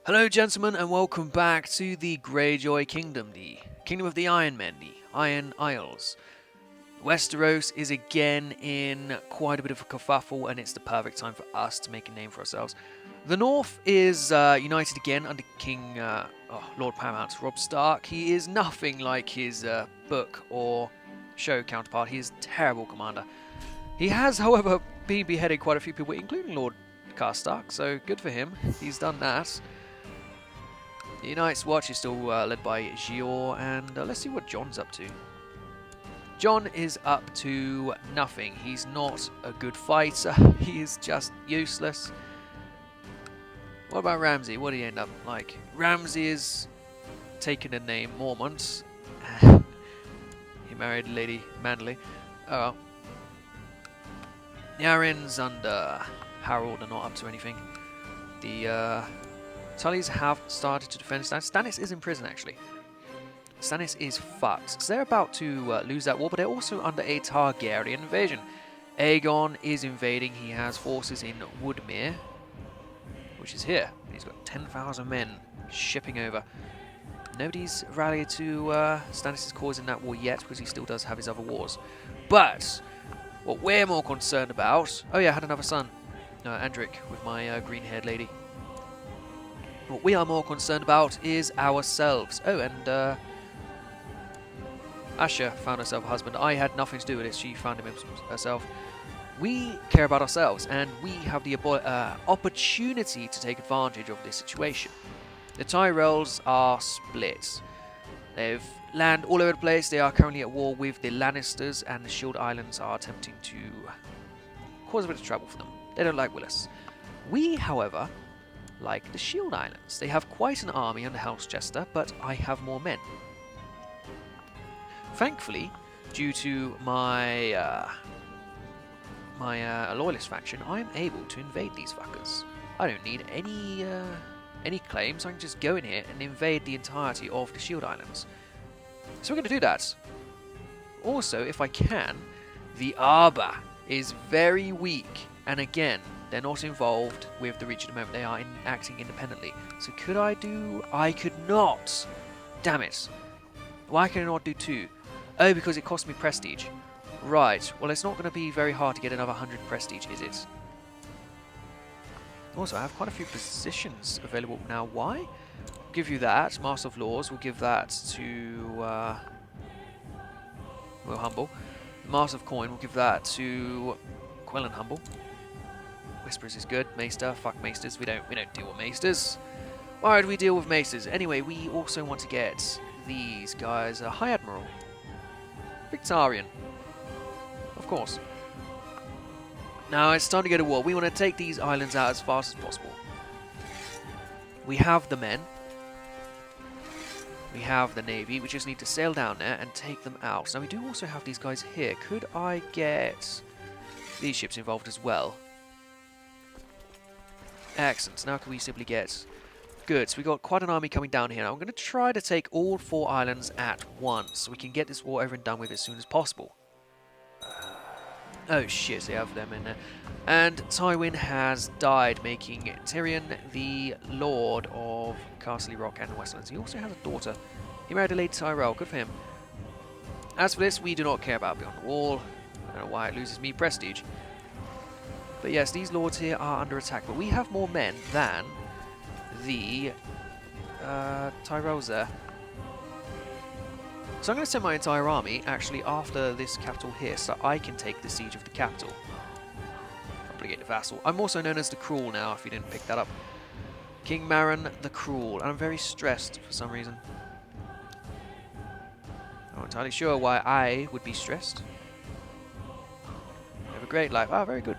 Hello gentlemen and welcome back to the Greyjoy Kingdom, the Kingdom of the Iron Men, the Iron Isles. Westeros is again in quite a bit of a kerfuffle and it's the perfect time for us to make a name for ourselves. The North is united again under King Lord Paramount Robb Stark. He is nothing like his book or show counterpart. He is a terrible commander. He has, however, been beheading quite a few people, including Lord Stark, so good for him. He's done that. The Night's Watch is still led by Gior, and let's see what Jon's up to. Jon is up to nothing. He's not a good fighter. He is just useless. What about Ramsay? What did he end up like? Ramsay is taking the name Mormont. He married Lady Manderly. Oh well. Yaren's under Harold are not up to anything. The Tullys have started to defend Stannis. Stannis is in prison, actually. Stannis is fucked. So they're about to lose that war, but they're also under a Targaryen invasion. Aegon is invading. He has forces in Woodmere, which is here. He's got 10,000 men shipping over. Nobody's rallied to Stannis' cause in that war yet, because he still does have his other wars. But what we're more concerned about... Oh yeah, I had another son. Andric, with my green-haired lady. What we are more concerned about is ourselves. Oh, and Asha found herself a husband. I had nothing to do with it. She found him herself. We care about ourselves, and we have the opportunity to take advantage of this situation. The Tyrells are split. They've land all over the place. They are currently at war with the Lannisters, and the Shield Islands are attempting to cause a bit of trouble for them. They don't like Willis. We, however, like the Shield Islands. They have quite an army under House Chester, but I have more men. Thankfully, due to my loyalist faction, I'm able to invade these fuckers. I don't need any claims. I can just go in here and invade the entirety of the Shield Islands. So we're going to do that. Also, if I can, the Arbor is very weak, and again, they're not involved with the Reach at the moment. They are acting independently. So could I do... I could not! Damn it. Why can I not do 2? Oh, because it cost me prestige. Right. Well, it's not going to be very hard to get another 100 prestige, is it? Also, I have quite a few positions available now. Why? I'll give you that. Master of Laws. We'll give that to... Will Humble. Master of Coin. We'll give that to Quellan Humble. Whisperers is good. Maester, fuck Maesters. We don't deal with Maesters. Why do we deal with Maesters? Anyway, we also want to get these guys a High Admiral. Victarion. Of course. Now it's time to go to war. We want to take these islands out as fast as possible. We have the men. We have the navy. We just need to sail down there and take them out. Now we do also have these guys here. Could I get these ships involved as well? Excellent. So now can we simply get... Good. So we got quite an army coming down here. Now I'm going to try to take all 4 islands at once, so we can get this war over and done with as soon as possible. Oh shit, they have them in there. And Tywin has died, making Tyrion the Lord of Castle Rock and the Westlands. He also has a daughter. He married a Lady Tyrell. Good for him. As for this, we do not care about Beyond the Wall. I don't know why it loses me prestige. But yes, these lords here are under attack, but we have more men than the Tyrells there. So I'm going to send my entire army, actually, after this capital here, so I can take the siege of the capital. Obligate the vassal. I'm also known as the Cruel now, if you didn't pick that up. King Maron the Cruel, and I'm very stressed for some reason. I'm not entirely sure why I would be stressed. You have a great life. Ah, very good.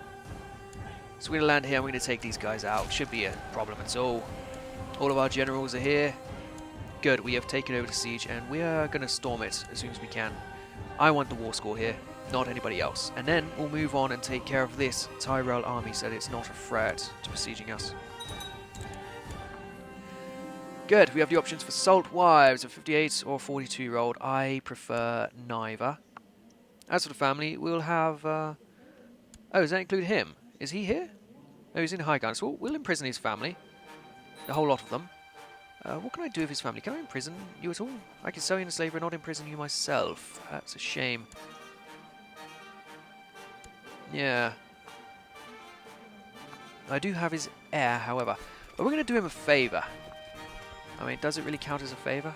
So we're going to land here and we're going to take these guys out. Should be a problem at all. All of our generals are here. Good, we have taken over the siege and we are going to storm it as soon as we can. I want the war score here, not anybody else. And then we'll move on and take care of this Tyrell army so that it's not a threat to besieging us. Good, we have the options for Salt Wives, a 58 or 42-year-old. I prefer neither. As for the family, we'll have... Oh, does that include him? Is he here? No, he's in Highgarden. So we'll imprison his family. The whole lot of them. What can I do with his family? Can I imprison you at all? I can sell you into slavery and not imprison you myself. That's a shame. Yeah. I do have his heir, however. But we're going to do him a favour. I mean, does it really count as a favour?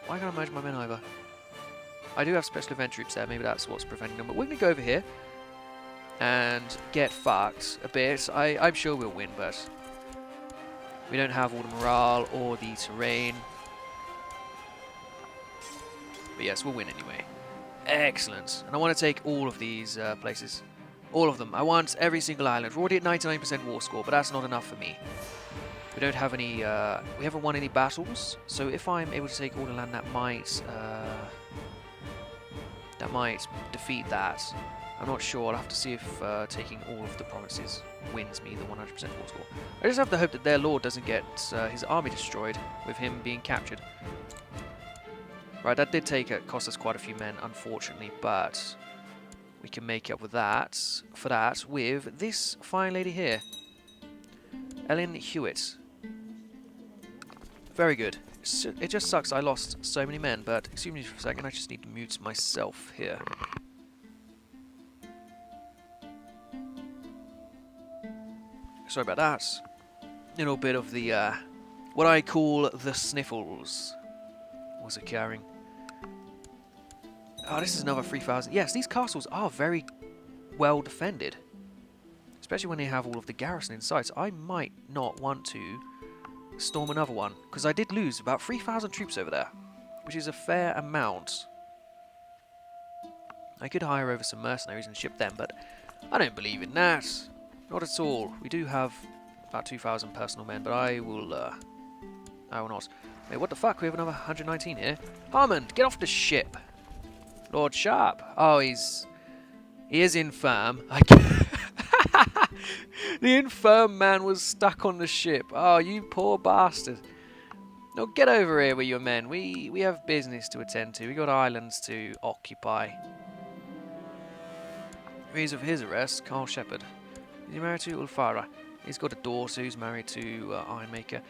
Why can't I merge my men over? I do have special event troops there. Maybe that's what's preventing them. But we're going to go over here and get fucked a bit. I'm sure we'll win, but we don't have all the morale or the terrain. But yes, we'll win anyway. Excellent. And I want to take all of these places. All of them. I want every single island. We're already at 99% war score, but that's not enough for me. We don't have any... we haven't won any battles, so if I'm able to take all the land, that might defeat that. I'm not sure. I'll have to see if taking all of the provinces wins me the 100% war score. I just have to hope that their lord doesn't get his army destroyed with him being captured. Right, that did cost us quite a few men, unfortunately, but we can make up with that, with this fine lady here. Ellen Hewitt. Very good. It just sucks I lost so many men, but excuse me for a second, I just need to mute myself here. Sorry about that. A little bit of the, what I call the sniffles was occurring. Oh, this is another 3,000. Yes, these castles are very well defended. Especially when they have all of the garrison in sight. I might not want to storm another one. Because I did lose about 3,000 troops over there. Which is a fair amount. I could hire over some mercenaries and ship them, but I don't believe in that. Not at all. We do have about 2,000 personal men, but I will not. Wait, what the fuck? We have another 119 here. Harmond, get off the ship. Lord Sharp. Oh, he is infirm. The infirm man was stuck on the ship. Oh, you poor bastard. No, get over here with your men. We have business to attend to. We got islands to occupy. Reason for his arrest, Carl Shepherd. Is he married to Ulfara? He's got a daughter who's married to Ironmaker.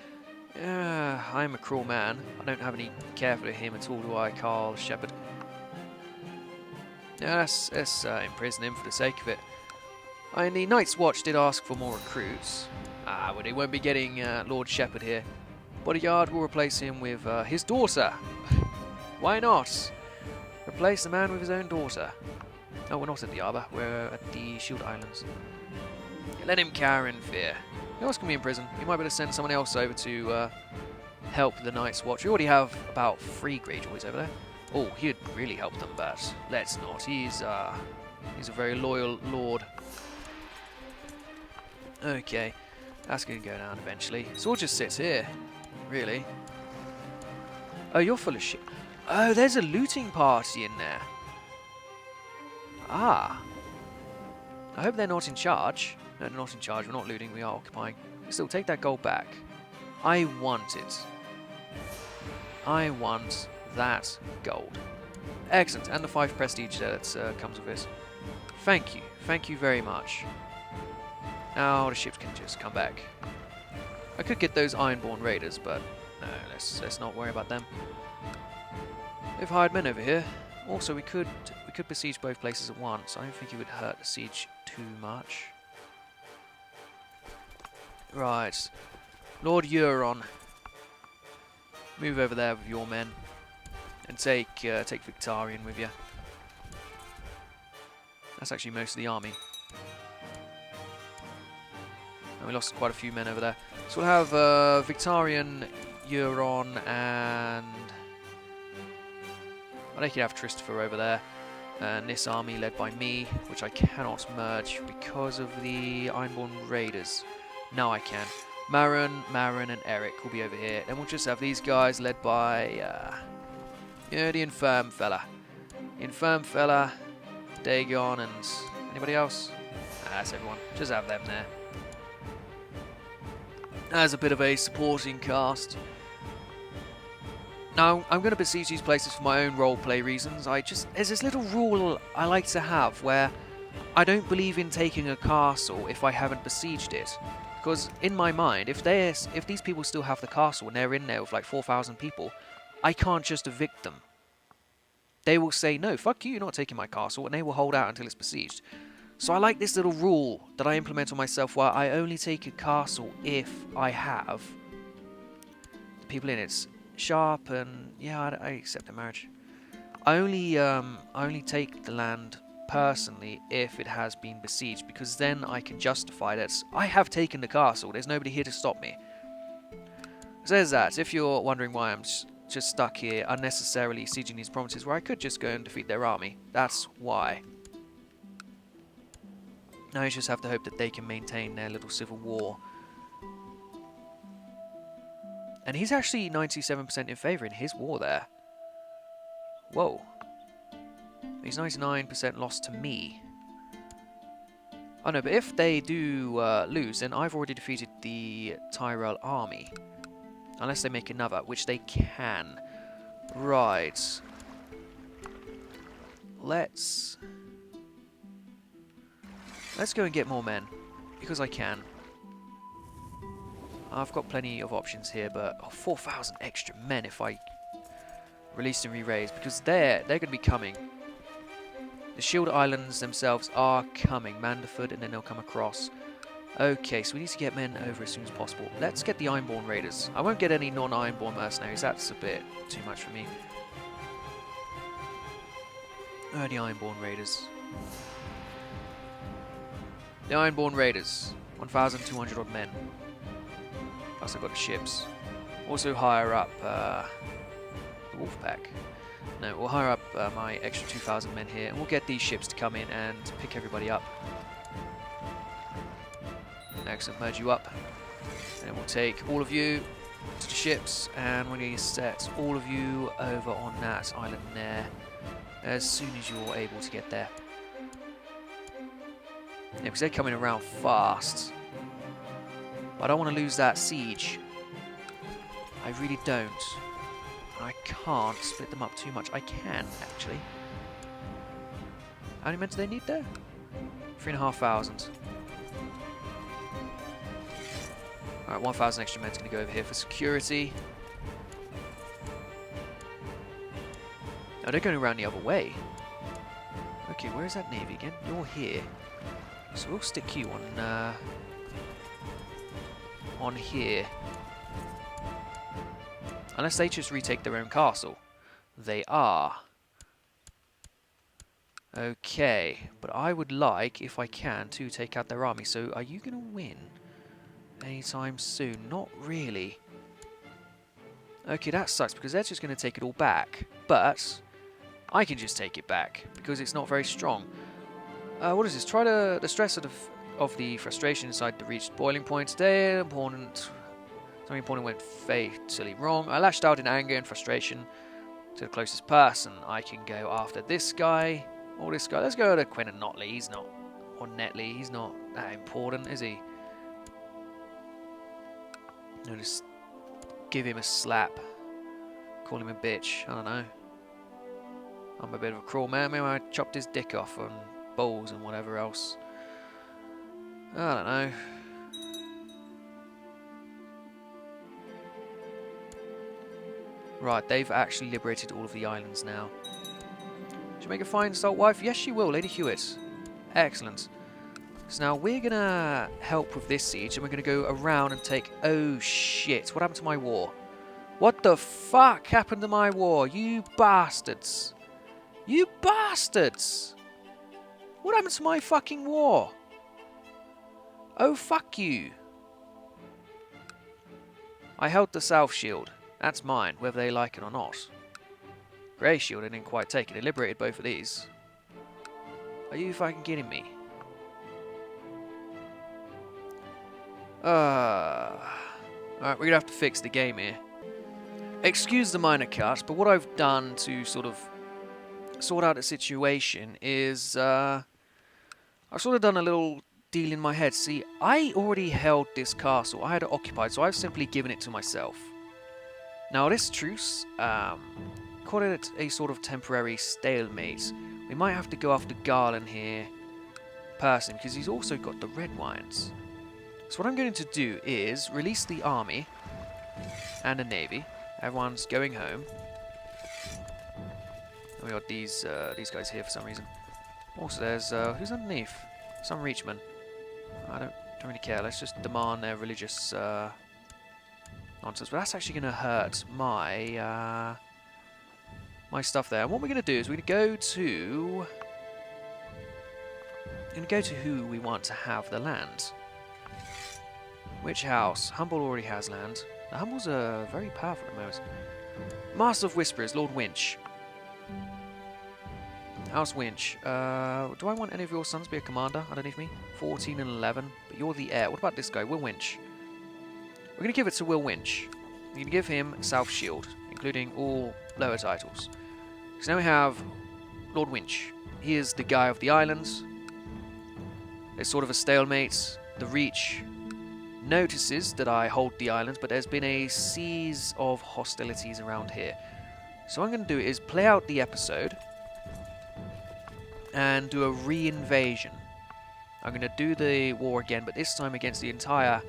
I'm a cruel man. I don't have any care for him at all, do I, Carl Shepherd? Yeah, let's imprison him for the sake of it. And the Night's Watch did ask for more recruits. Well, they won't be getting Lord Shepherd here. Bodyguard will replace him with his daughter. Why not? Replace the man with his own daughter. Oh, we're not at the Arbor. We're at the Shield Islands. Let him cower in fear. Who else can be in prison? You might be able to send someone else over to help the Night's Watch. We already have about 3 Greyjoys over there. Oh, he'd really help them, but let's not. He's a very loyal lord. Okay, that's going to go down eventually. So we'll just sit here, really. Oh, you're full of shit. Oh, there's a looting party in there. Ah. I hope they're not in charge. No, they're not in charge. We're not looting. We are occupying. Still, take that gold back. I want it. I want that gold. Excellent. And the 5 prestige that comes with this. Thank you. Thank you very much. Now the ships can just come back. I could get those Ironborn raiders, but no, let's not worry about them. We've hired men over here. Also, we could besiege both places at once. I don't think it would hurt the siege too much. Right, Lord Euron, move over there with your men, and take Victarion with you. That's actually most of the army. And we lost quite a few men over there. So we'll have Victarion, Euron, and I could have Christopher over there. And this army led by me, which I cannot merge because of the Ironborn Raiders. Now I can. Marin, and Eric will be over here. Then we'll just have these guys led by the infirm fella. Infirm fella, Dagon, and anybody else? That's everyone. Just have them there. As a bit of a supporting cast. Now, I'm going to besiege these places for my own roleplay reasons. There's this little rule I like to have where I don't believe in taking a castle if I haven't besieged it. Because in my mind, if these people still have the castle and they're in there with like 4,000 people, I can't just evict them. They will say, no, fuck you, you're not taking my castle, and they will hold out until it's besieged. So I like this little rule that I implement on myself where I only take a castle if I have the people in it. It's sharp and, yeah, I accept a marriage. I only take the land personally if it has been besieged, because then I can justify that I have taken the castle, there's nobody here to stop me. So there's that. If you're wondering why I'm just stuck here unnecessarily sieging these provinces where I could just go and defeat their army, that's why. Now you just have to hope that they can maintain their little civil war. And he's actually 97% in favour in his war there. Whoa. He's 99% lost to me. Oh no, but if they do lose, then I've already defeated the Tyrell army. Unless they make another, which they can. Right. Let's go and get more men. Because I can. I've got plenty of options here, but 4,000 extra men if I release and re-raise. Because they're going to be coming. The Shield Islands themselves are coming. Manderford, and then they'll come across. Okay, so we need to get men over as soon as possible. Let's get the Ironborn Raiders. I won't get any non-Ironborn mercenaries. That's a bit too much for me. Oh, the Ironborn Raiders. The Ironborn Raiders. 1,200 odd men. Plus I've got the ships. Also hire up the Wolfpack. No, we'll hire up my extra 2,000 men here, and we'll get these ships to come in and pick everybody up. Excellent, merge you up. And then we'll take all of you to the ships, and we're going to set all of you over on that island there as soon as you're able to get there. Yeah, because they're coming around fast. But I don't want to lose that siege. I really don't. I can't split them up too much. I can, actually. How many men do they need there? 3,500. Alright, 1,000 extra men is going to go over here for security. Oh, they're going around the other way. Okay, where is that navy again? You're here. So we'll stick you on here. Unless they just retake their own castle. They are. Okay, but I would like, if I can, to take out their army. So are you going to win anytime soon? Not really. Okay, that sucks because they're just going to take it all back. But I can just take it back because it's not very strong. What is this? Try the stress of the frustration inside the reached boiling point. Today, something important went fatally wrong. I lashed out in anger and frustration to the closest person. I can go after this guy or this guy. Let's go to Quinn and Notley. He's not, or Netley. He's not that important, is he? No, just give him a slap. Call him a bitch. I don't know. I'm a bit of a cruel man. Maybe I chopped his dick off and balls and whatever else. I don't know. Right, they've actually liberated all of the islands now. She'll make a fine salt wife? Yes, she will, Lady Hewitt. Excellent. So now we're going to help with this siege, and we're going to go around and take... Oh, shit. What happened to my war? What the fuck happened to my war? You bastards. You bastards. What happened to my fucking war? Oh, fuck you. I held the South Shield. That's mine, whether they like it or not. Grey Shield, I didn't quite take it. I liberated both of these. Are you fucking kidding me? Alright, we're gonna have to fix the game here. Excuse the minor cut, but what I've done to sort of sort out the situation is I've sort of done a little deal in my head. See, I already held this castle. I had it occupied, so I've simply given it to myself. Now this truce, call it a sort of temporary stalemate. We might have to go after Garland here personally, because he's also got the red wines. So what I'm going to do is release the army and the navy. Everyone's going home. And we got these guys here for some reason. Also, there's who's underneath? Some reachman. I don't really care. Let's just demand their religious nonsense. But that's actually going to hurt my my stuff there. And what we're going to do is we're going to go to who we want to have the land. Which house? Humble already has land. The Humbles are very powerful at the moment. Master of Whisperers, Lord Winch. House Winch. Do I want any of your sons to be a commander underneath me? 14 and 11. But you're the heir. What about this guy, Will Winch? We're going to give it to Will Winch. We're going to give him South Shield, including all lower titles. So now we have Lord Winch. He is the guy of the islands. There's sort of a stalemate. The Reach notices that I hold the islands, but there's been a series of hostilities around here. So what I'm going to do is play out the episode and do a re-invasion. I'm going to do the war again, but this time against the entire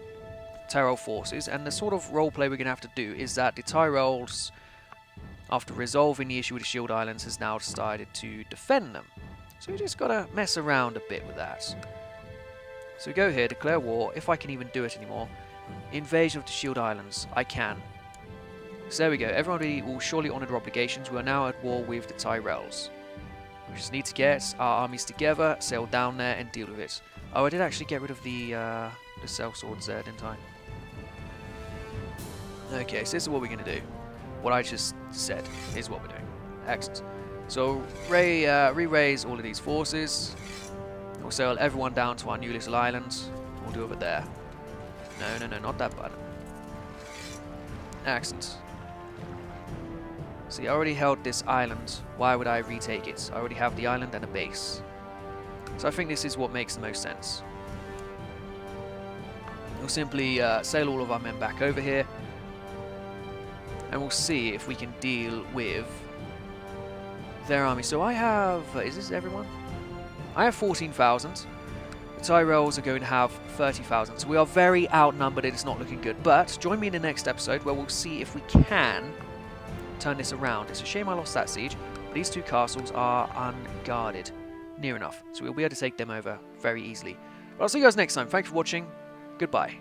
Tyrell forces, and the sort of roleplay we're going to have to do is that the Tyrells, after resolving the issue with the Shield Islands, has now decided to defend them. So we just got to mess around a bit with that. So we go here, declare war, if I can even do it anymore. Invasion of the Shield Islands. I can. So there we go. Everybody will surely honour their obligations. We are now at war with the Tyrells. We just need to get our armies together, sail down there, and deal with it. Oh, I did actually get rid of the sellswords there, didn't I? Okay, so this is what we're going to do. What I just said is what we're doing. Excellent. So, re-raise all of these forces. We'll sail everyone down to our new little island. We'll do over there. No, not that button. Excellent. See, I already held this island. Why would I retake it? I already have the island and a base. So I think this is what makes the most sense. We'll simply sail all of our men back over here. And we'll see if we can deal with their army. So I have... is this everyone? I have 14,000. The Tyrells are going to have 30,000. So we are very outnumbered. It is not looking good. But join me in the next episode where we'll see if we can turn this around. It's a shame I lost that siege. But these two castles are unguarded. Near enough. So we'll be able to take them over very easily. But I'll see you guys next time. Thank you for watching. Goodbye.